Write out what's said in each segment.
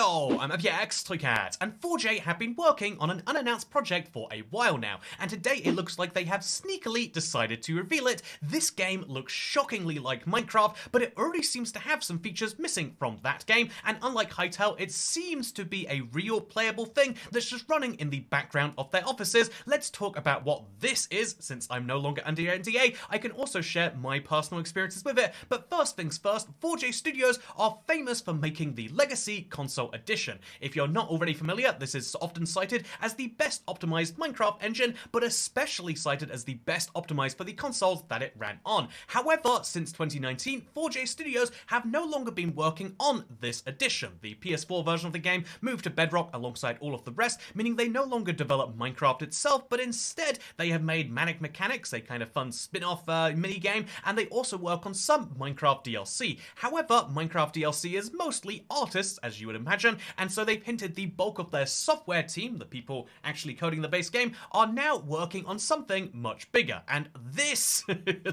Hello, I'm FXToyCat, and 4J have been working on an unannounced project for a while now, and today it looks like they have sneakily decided to reveal it. This game looks shockingly like Minecraft, but it already seems to have some features missing from that game, and unlike Hytale, it seems to be a real playable thing that's just running in the background of their offices. Let's talk about what this is. Since I'm no longer under NDA, I can also share my personal experiences with it, but first things first, 4J Studios are famous for making the Legacy Console Edition. If you're not already familiar, this is often cited as the best optimized Minecraft engine, but especially cited as the best optimized for the consoles that it ran on. However, since 2019, 4J Studios have no longer been working on this edition. The PS4 version of the game moved to Bedrock alongside all of the rest, meaning they no longer develop Minecraft itself, but instead they have made Manic Mechanics, a kind of fun spin-off mini-game, and they also work on some Minecraft DLC. However, Minecraft DLC is mostly artists, as you would imagine, and so they've hinted the bulk of their software team, the people actually coding the base game, are now working on something much bigger. And this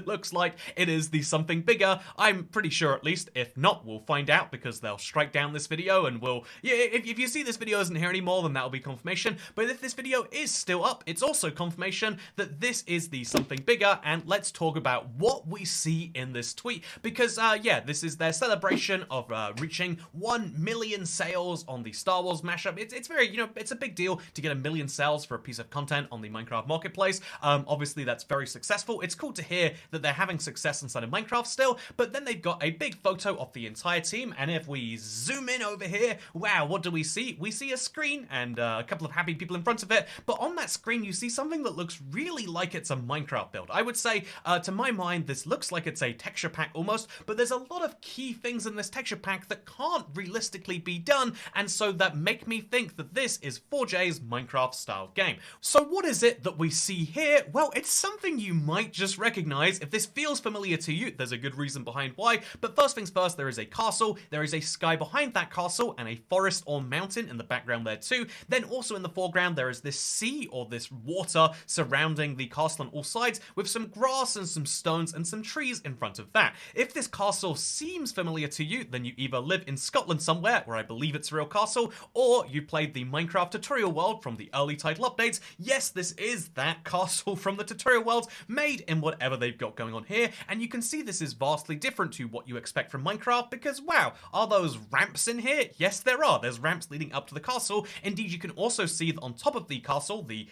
looks like it is the something bigger. I'm pretty sure, at least. If not, we'll find out because they'll strike down this video and we'll... Yeah, if you see this video isn't here anymore, then that'll be confirmation. But if this video is still up, it's also confirmation that this is the something bigger. And let's talk about what we see in this tweet. Because, yeah, this is their celebration of reaching 1 million sales on the Star Wars mashup. It's very, it's a big deal to get 1 million sales for a piece of content on the Minecraft marketplace. Obviously, that's very successful. It's cool to hear that they're having success inside of Minecraft still, but then they've got a big photo of the entire team, and if we zoom in over here, wow, what do we see? We see a screen and a couple of happy people in front of it, but on that screen you see something that looks really like it's a Minecraft build. I would say, to my mind, this looks like it's a texture pack almost, but there's a lot of key things in this texture pack that can't realistically be done, and so that make me think that this is 4J's Minecraft style game. So what is it that we see here? Well, it's something you might just recognize. If this feels familiar to you, there's a good reason behind why, but first things first, there is a castle, there is a sky behind that castle, and a forest or mountain in the background there too. Then also in the foreground, there is this sea or this water surrounding the castle on all sides, with some grass and some stones and some trees in front of that. If this castle seems familiar to you, then you either live in Scotland somewhere, where I believe it's a real castle, or you played the Minecraft tutorial world from the early title updates. Yes, this is that castle from the tutorial world, made in whatever they've got going on here, and you can see this is vastly different to what you expect from Minecraft, because wow, are those ramps in here? Yes, there are. There's ramps leading up to the castle. Indeed, you can also see that on top of the castle, the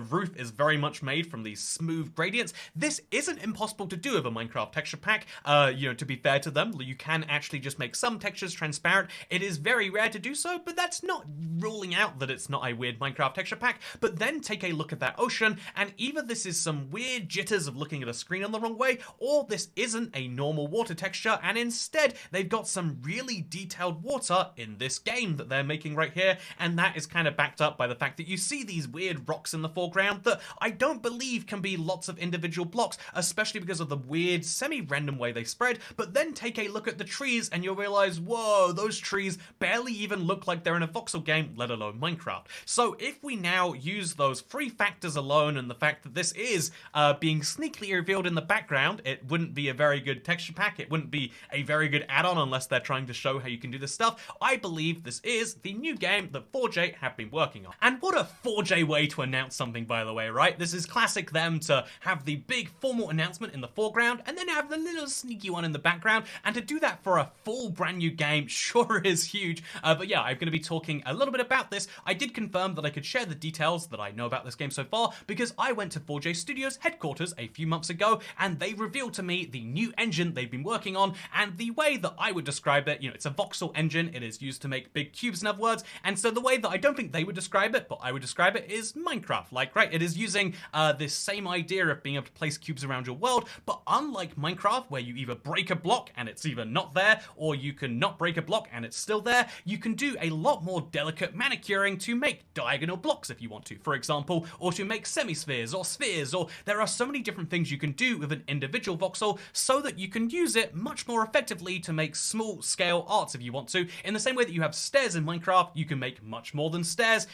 roof is very much made from these smooth gradients. This isn't impossible to do with a Minecraft texture pack. To be fair to them, you can actually just make some textures transparent. It is very rare to do so, but that's not ruling out that it's not a weird Minecraft texture pack. But then take a look at that ocean, and either this is some weird jitters of looking at a screen on the wrong way, or this isn't a normal water texture, and instead they've got some really detailed water in this game that they're making right here, and that is kind of backed up by the fact that you see these weird rocks in the foreground that I don't believe can be lots of individual blocks, especially because of the weird semi-random way they spread. But then take a look at the trees and you'll realize, whoa, those trees barely even look like they're in a voxel game, let alone Minecraft. So if we now use those three factors alone and the fact that this is being sneakily revealed in the background, it wouldn't be a very good texture pack, it wouldn't be a very good add-on unless they're trying to show how you can do this stuff. I believe this is the new game that 4J have been working on. And what a 4J way to announce something, by the way, right? This is classic them to have the big formal announcement in the foreground and then have the little sneaky one in the background, and to do that for a full brand new game sure is huge. But yeah, I'm going to be talking a little bit about this. I did confirm that I could share the details that I know about this game so far because I went to 4J Studios headquarters a few months ago and they revealed to me the new engine they've been working on, and the way that I would describe it, it's a voxel engine. It is used to make big cubes, in other words, and so the way that I don't think they would describe it, but I would describe it, is Minecraft. Like, right, it is using this same idea of being able to place cubes around your world, but unlike Minecraft, where you either break a block and it's either not there, or you can not break a block and it's still there, you can do a lot more delicate manicuring to make diagonal blocks if you want to, for example, or to make semispheres or spheres, or there are so many different things you can do with an individual voxel so that you can use it much more effectively to make small scale arts if you want to. In the same way that you have stairs in Minecraft, you can make much more than stairs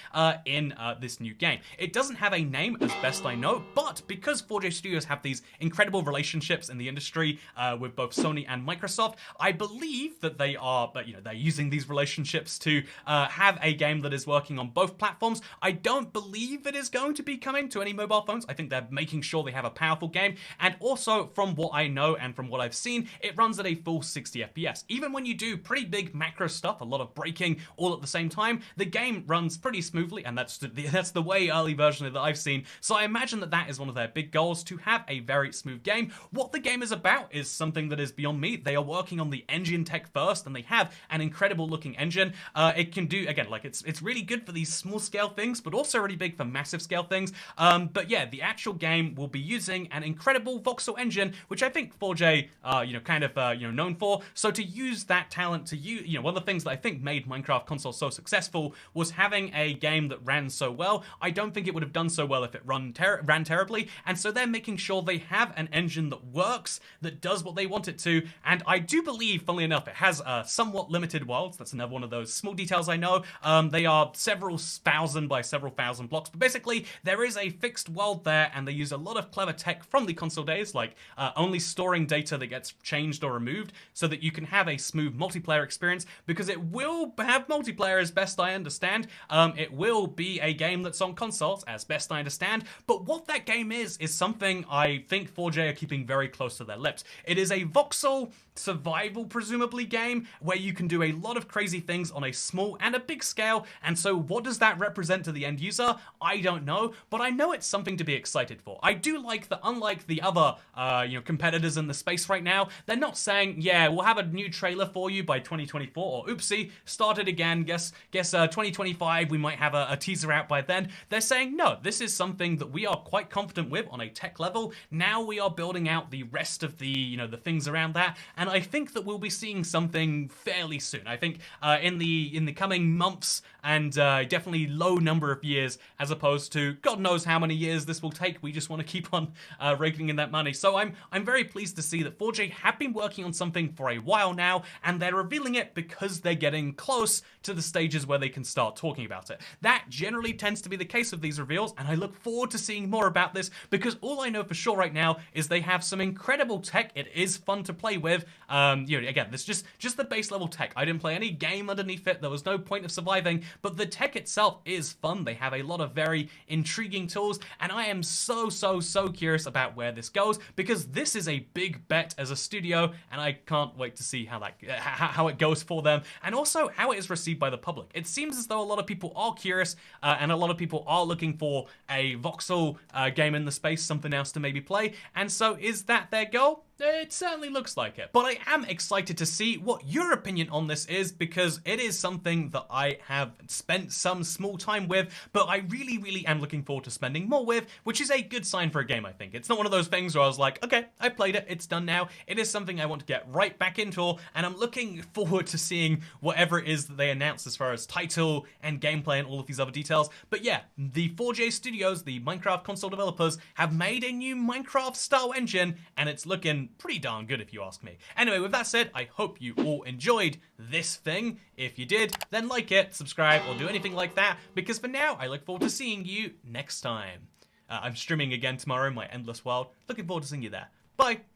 in this new game. It doesn't have a name as best I know, but because 4J Studios have these incredible relationships in the industry with both Sony and Microsoft, I believe that they are, they're using these relationships to have a game that is working on both platforms. I don't believe it is going to be coming to any mobile phones. I think they're making sure they have a powerful game, and also from what I know and from what I've seen, it runs at a full 60 FPS. Even when you do pretty big macro stuff, a lot of breaking all at the same time, the game runs pretty smoothly, and that's the way early version that I've seen. So I imagine that that is one of their big goals, to have a very smooth game. What the game is about is something that is beyond me. They are working on the engine tech first, and they have an incredible looking engine. It can do, again, like it's really good for these small scale things, but also really big for massive scale things. But yeah, the actual game will be using an incredible voxel engine, which I think 4J, known for. So to use that talent, to use, one of the things that I think made Minecraft console so successful was having a game that ran so well. I don't think it would have done so well if it ran terribly, and so they're making sure they have an engine that works, that does what they want it to, and I do believe, funnily enough, it has somewhat limited worlds. That's another one of those small details I know. They are several thousand by several thousand blocks, but basically there is a fixed world there, and they use a lot of clever tech from the console days, like only storing data that gets changed or removed so that you can have a smooth multiplayer experience, because it will have multiplayer as best I understand. It will be a game that's on consoles as best I understand, but what that game is something I think 4J are keeping very close to their lips. It is a voxel survival, presumably, game where you can do a lot of crazy things on a small and a big scale, and so what does that represent to the end user? I don't know, but I know it's something to be excited for. I do like that, unlike the other competitors in the space right now, they're not saying, yeah, we'll have a new trailer for you by 2024, or oopsie, started again, guess 2025, we might have a teaser out by then. They're saying, no, this is something that we are quite confident with on a tech level. Now we are building out the rest of the, the things around that, and I think that we'll be seeing something fairly soon. I think in the coming months, and definitely low number of years, as opposed to God knows how many years this will take. We just want to keep on raking in that money. So I'm very pleased to see that 4J have been working on something for a while now, and they're revealing it because they're getting close to the stages where they can start talking about it. That generally tends to be the case with these reveals, and I look forward to seeing more about this, because all I know for sure right now is they have some incredible tech. It is fun to play with. Again, this just the base level tech. I didn't play any game underneath it. There was no point of surviving, but the tech itself is fun. They have a lot of very intriguing tools, and I am so curious about where this goes, because this is a big bet as a studio, and I can't wait to see how it goes for them, and also how it is received by the public. It seems as though a lot of people are curious, and a lot of people are looking for a voxel game in the space, something else to maybe play, and so is that their goal? It certainly looks like it. But I am excited to see what your opinion on this is, because it is something that I have spent some small time with, but I really am looking forward to spending more with, which is a good sign for a game, I think. It's not one of those things where I was like, okay, I played it, it's done now. It is something I want to get right back into, and I'm looking forward to seeing whatever it is that they announce as far as title and gameplay and all of these other details. But yeah, the 4J Studios, the Minecraft console developers, have made a new Minecraft-style engine, and it's looking pretty darn good if you ask me. Anyway, with that said, I hope you all enjoyed this thing. If you did, then like it, subscribe, or do anything like that, because for now, I look forward to seeing you next time. I'm streaming again tomorrow in my Endless World. Looking forward to seeing you there. Bye!